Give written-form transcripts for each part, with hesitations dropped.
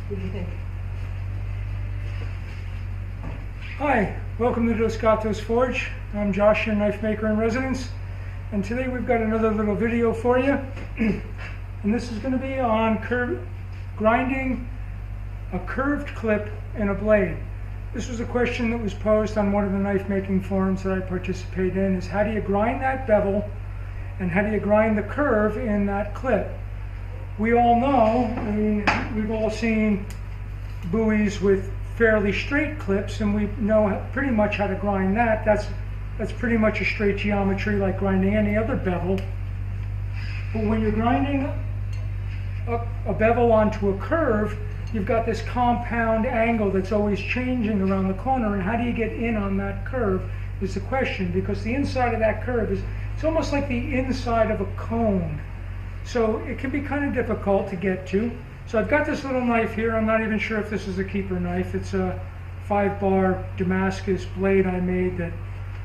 What do you think? Hi, welcome to Dos Gatos Forge. I'm Josh, your knife maker in residence, and today we've got another little video for you. And this is going to be on grinding a curved clip in a blade. This was a question that was posed on one of the knife making forums that I participate in, is how do you grind that bevel and how do you grind the curve in that clip? We all know, I mean, we've all seen buoys with fairly straight clips, and we know pretty much how to grind that. That's pretty much a straight geometry like grinding any other bevel. But when you're grinding a bevel onto a curve, you've got this compound angle that's always changing around the corner, and how do you get in on that curve is the question, because the inside of that curve it's almost like the inside of a cone. So it can be kind of difficult to get to. So I've got this little knife here. I'm not even sure if this is a keeper knife. It's a 5-bar Damascus blade I made that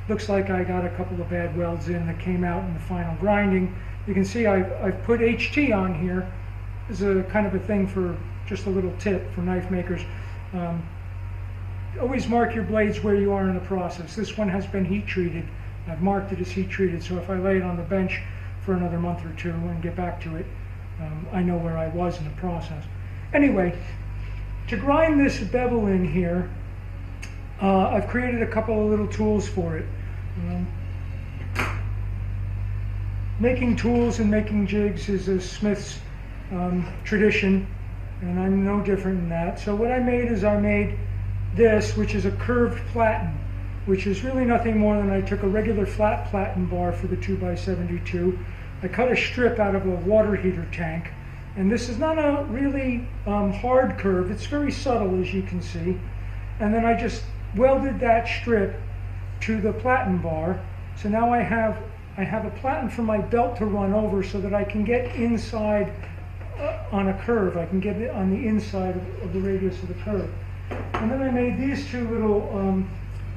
looks like I got a couple of bad welds in that came out in the final grinding. You can see I've put HT on here. This is a kind of a thing for just a little tip for knife makers. Always mark your blades where you are in the process. This one has been heat treated. I've marked it as heat treated, so if I lay it on the bench for another month or two and get back to it, I know where I was in the process. Anyway, to grind this bevel in here, I've created a couple of little tools for it. Making tools and making jigs is a smith's tradition, and I'm no different than that. So what I made is I made this, which is a curved platen, which is really nothing more than I took a regular flat platen bar for the 2x72. I cut a strip out of a water heater tank, and this is not a really hard curve. It's very subtle, as you can see. And then I just welded that strip to the platen bar. So now I have a platen for my belt to run over so that I can get inside on a curve. I can get it on the inside of the radius of the curve. And then I made these two little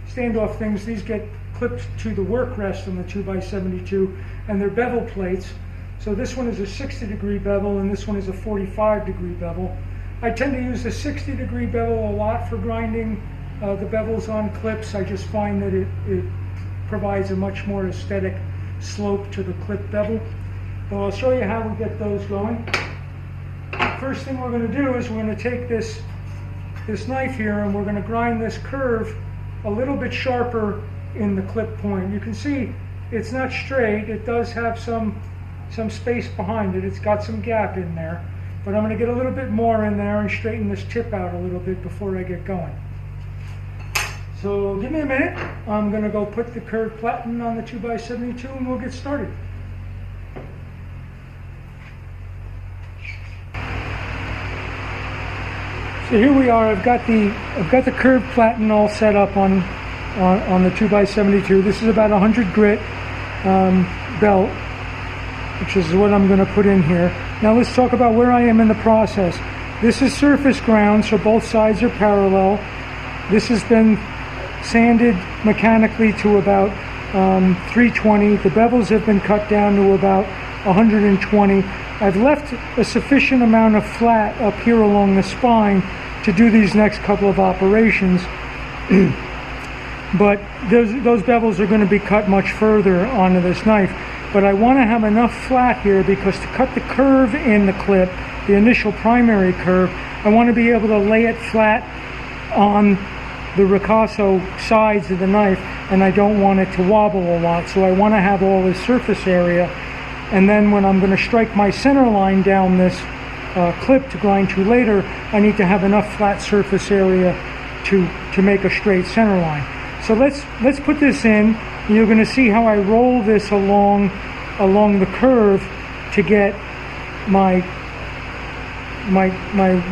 standoff things. These get clipped to the work rest on the 2x72, and they're bevel plates. So this one is a 60-degree bevel, and this one is a 45-degree bevel. I tend to use the 60-degree bevel a lot for grinding the bevels on clips. I just find that it provides a much more aesthetic slope to the clip bevel. So I'll show you how we get those going. First thing we're going to do is we're going to take this knife here, and we're going to grind this curve a little bit sharper in the clip point. You can see it's not straight. It does have some space behind it. It's got some gap in there, but I'm going to get a little bit more in there and straighten this tip out a little bit before I get going. So give me a minute. I'm going to go put the curved platen on the 2x72 and we'll get started. So here we are. I've got the curved platen all set up on the 2x72. This is about 100 grit belt, which is what I'm going to put in here. Now let's talk about where I am in the process. This is surface ground, so both sides are parallel. This has been sanded mechanically to about 320. The bevels have been cut down to about 120. I've left a sufficient amount of flat up here along the spine to do these next couple of operations. But those bevels are going to be cut much further onto this knife. But I want to have enough flat here because to cut the curve in the clip, the initial primary curve, I want to be able to lay it flat on the ricasso sides of the knife, and I don't want it to wobble a lot. So I want to have all this surface area, and then when I'm going to strike my center line down this clip to grind to later, I need to have enough flat surface area to make a straight center line. So let's put this in. You're going to see how I roll this along the curve to get my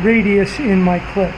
radius in my clip.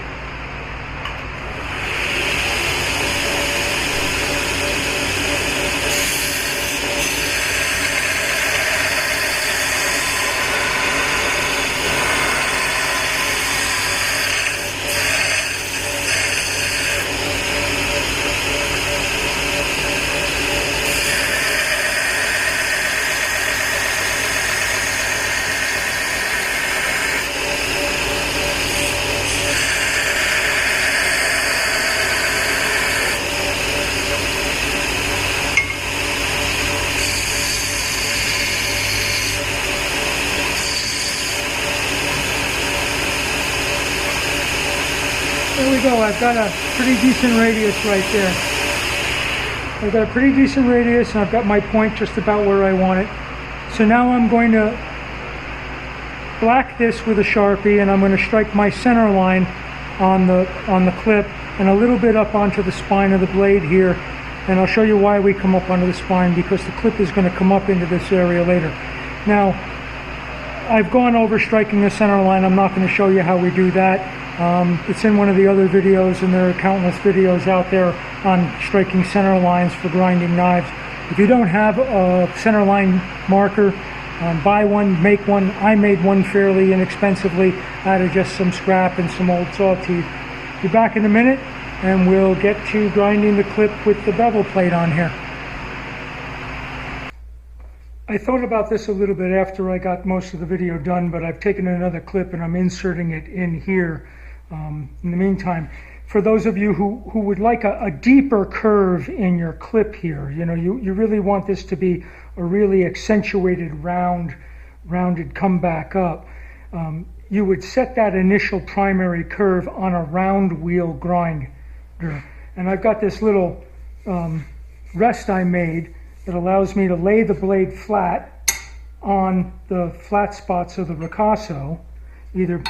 There we go. I've got a pretty decent radius right there. I've got a pretty decent radius, and I've got my point just about where I want it. So now I'm going to black this with a Sharpie, and I'm going to strike my center line on the clip and a little bit up onto the spine of the blade here. And I'll show you why we come up onto the spine, because the clip is going to come up into this area later. Now, I've gone over striking the center line. I'm not going to show you how we do that. It's in one of the other videos, and there are countless videos out there on striking center lines for grinding knives. If you don't have a center line marker, buy one, make one. I made one fairly inexpensively out of just some scrap and some old saw teeth. Be back in a minute, and we'll get to grinding the clip with the bevel plate on here. I thought about this a little bit after I got most of the video done, but I've taken another clip and I'm inserting it in here. In the meantime, for those of you who would like a deeper curve in your clip here, you know, you really want this to be a really accentuated rounded comeback up, you would set that initial primary curve on a round wheel grinder. And I've got this little rest I made that allows me to lay the blade flat on the flat spots of the ricasso, either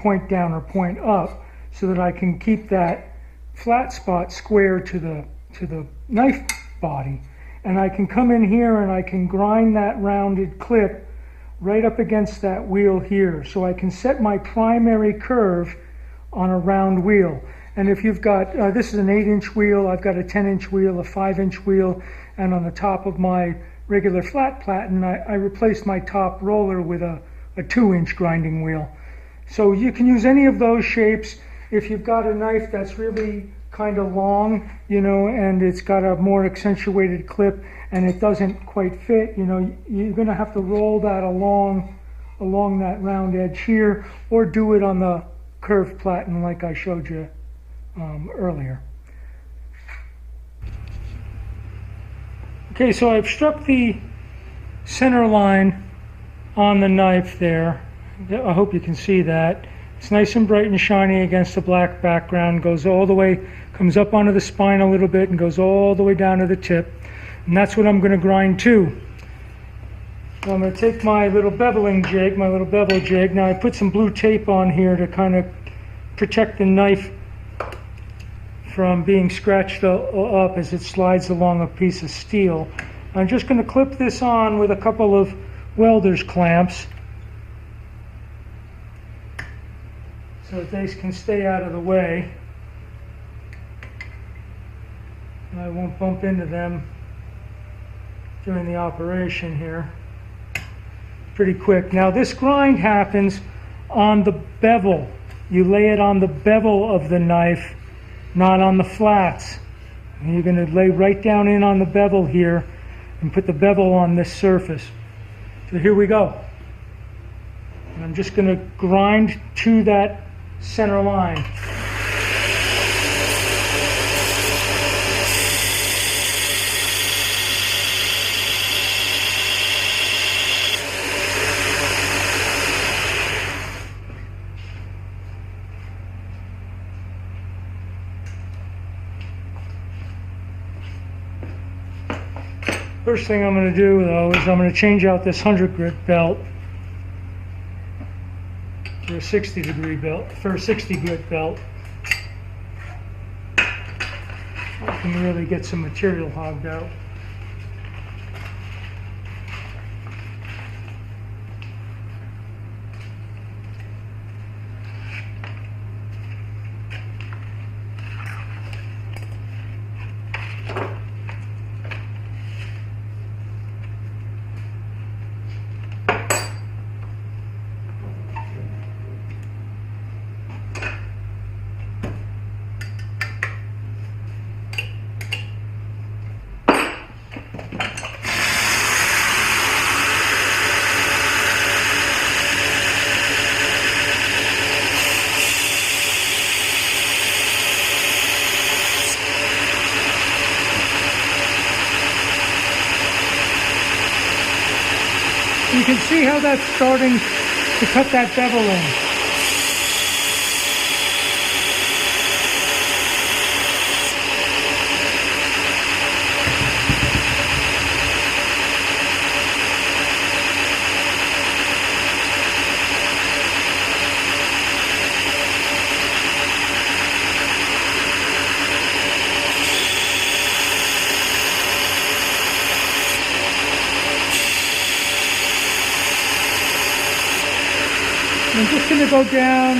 point down or point up, so that I can keep that flat spot square to the knife body. And I can come in here and I can grind that rounded clip right up against that wheel here. So I can set my primary curve on a round wheel. And if you've got, this is an 8-inch wheel, I've got a 10-inch wheel, a 5-inch wheel, and on the top of my regular flat platen, I replaced my top roller with a 2-inch grinding wheel. So you can use any of those shapes. If you've got a knife that's really kind of long, you know, and it's got a more accentuated clip and it doesn't quite fit, you know, you're going to have to roll that along that round edge here, or do it on the curved platen like I showed you earlier. Okay, so I've struck the center line on the knife there. I hope you can see that. It's nice and bright and shiny against the black background, goes all the way, comes up onto the spine a little bit and goes all the way down to the tip. And that's what I'm going to grind to. So I'm going to take my little beveling jig, my little bevel jig. Now I put some blue tape on here to kind of protect the knife from being scratched up as it slides along a piece of steel. I'm just going to clip this on with a couple of welder's clamps so that they can stay out of the way. And I won't bump into them during the operation here. Pretty quick. Now this grind happens on the bevel. You lay it on the bevel of the knife, not on the flats. And you're going to lay right down in on the bevel here and put the bevel on this surface. So here we go. And I'm just going to grind to that center line. First thing I'm going to do, though, is I'm going to change out this 100 grit belt for a 60 degree belt, for a 60 grit belt. I can really get some material hogged out. You can see how that's starting to cut that bevel in. I'm just going to go down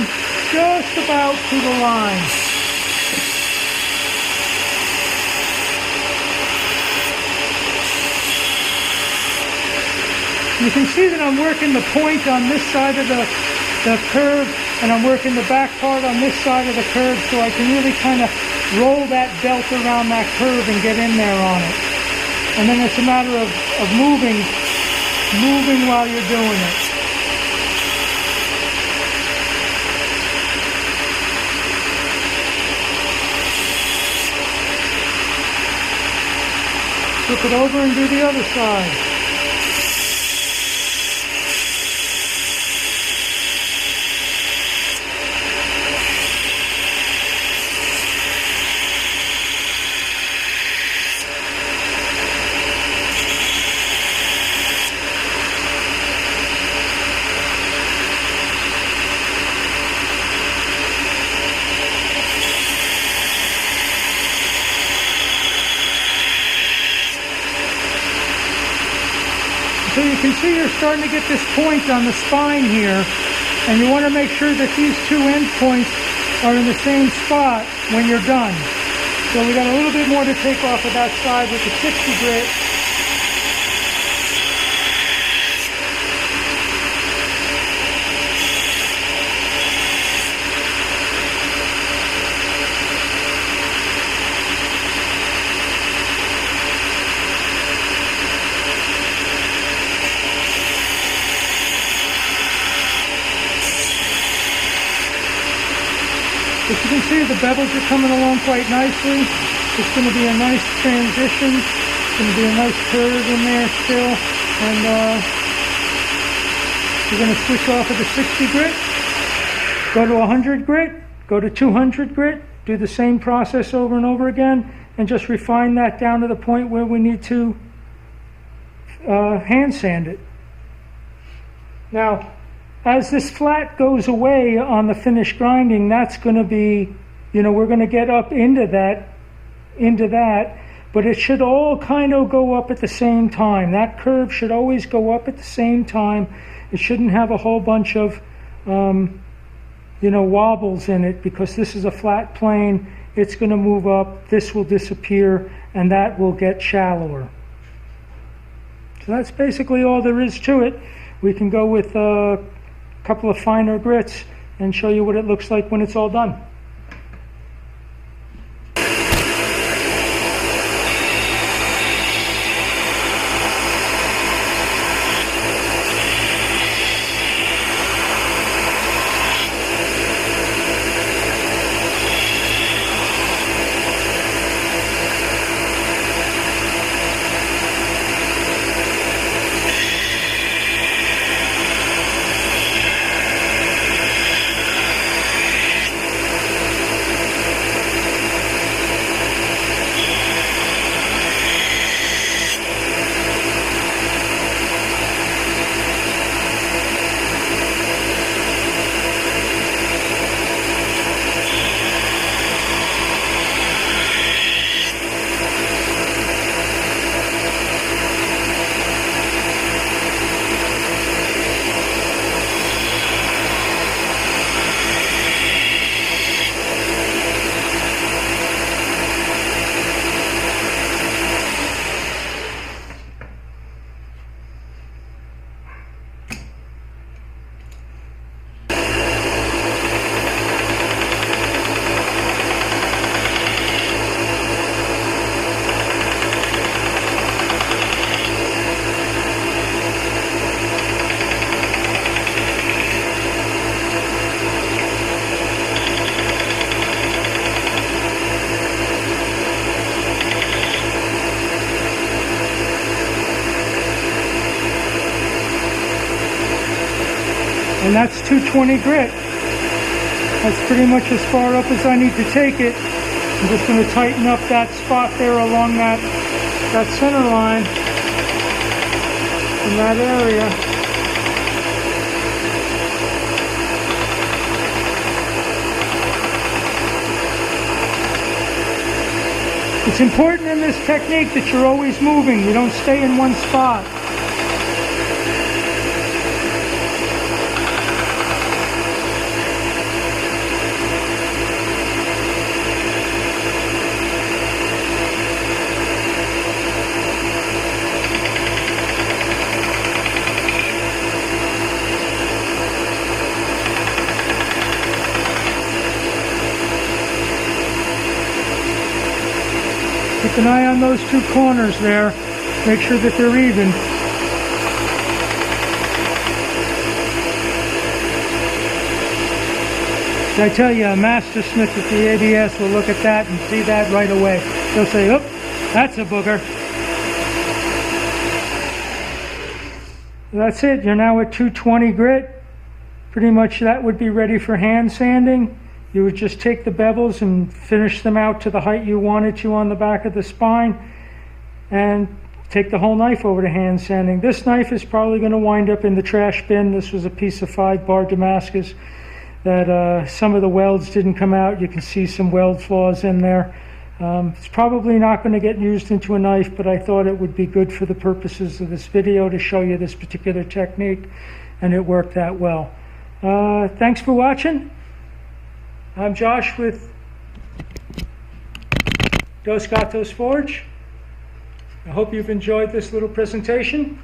just about to the line. You can see that I'm working the point on this side of the curve, and I'm working the back part on this side of the curve, so I can really kind of roll that belt around that curve and get in there on it. And then it's a matter of moving while you're doing it. Flip it over and do the other side. So you can see you're starting to get this point on the spine here, and you want to make sure that these two end points are in the same spot when you're done. So we got a little bit more to take off of that side with the 60 grit. As you can see, the bevels are coming along quite nicely. It's going to be a nice transition. It's going to be a nice curve in there still. And we're going to switch off of the 60 grit, go to 100 grit, go to 200 grit, do the same process over and over again, and just refine that down to the point where we need to hand sand it. Now, as this flat goes away on the finished grinding, that's going to be, we're going to get up into that, but it should all kind of go up at the same time. That curve should always go up at the same time. It shouldn't have a whole bunch of, wobbles in it, because this is a flat plane. It's going to move up, this will disappear, and that will get shallower. So that's basically all there is to it. We can go with couple of finer grits and show you what it looks like when it's all done. And that's 220 grit. That's pretty much as far up as I need to take it. I'm just going to tighten up that spot there along that center line in that area. It's important in this technique that you're always moving. You don't stay in one spot. Keep an eye on those two corners there. Make sure that they're even. I tell you, a master smith at the ABS will look at that and see that right away. They'll say, "Oh, that's a booger." That's it. You're now at 220 grit. Pretty much that would be ready for hand sanding. You would just take the bevels and finish them out to the height you wanted to on the back of the spine, and take the whole knife over to hand sanding. This knife is probably going to wind up in the trash bin. This was a piece of 5-bar Damascus that some of the welds didn't come out. You can see some weld flaws in there. It's probably not going to get used into a knife, but I thought it would be good for the purposes of this video to show you this particular technique, and it worked out well. Thanks for watching. I'm Josh with Dos Gatos Forge. I hope you've enjoyed this little presentation.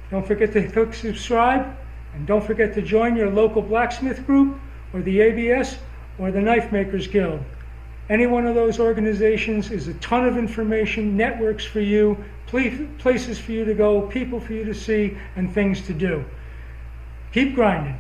Don't forget to click subscribe, and don't forget to join your local blacksmith group, or the ABS, or the Knife Makers Guild. Any one of those organizations is a ton of information, networks for you, places for you to go, people for you to see, and things to do. Keep grinding.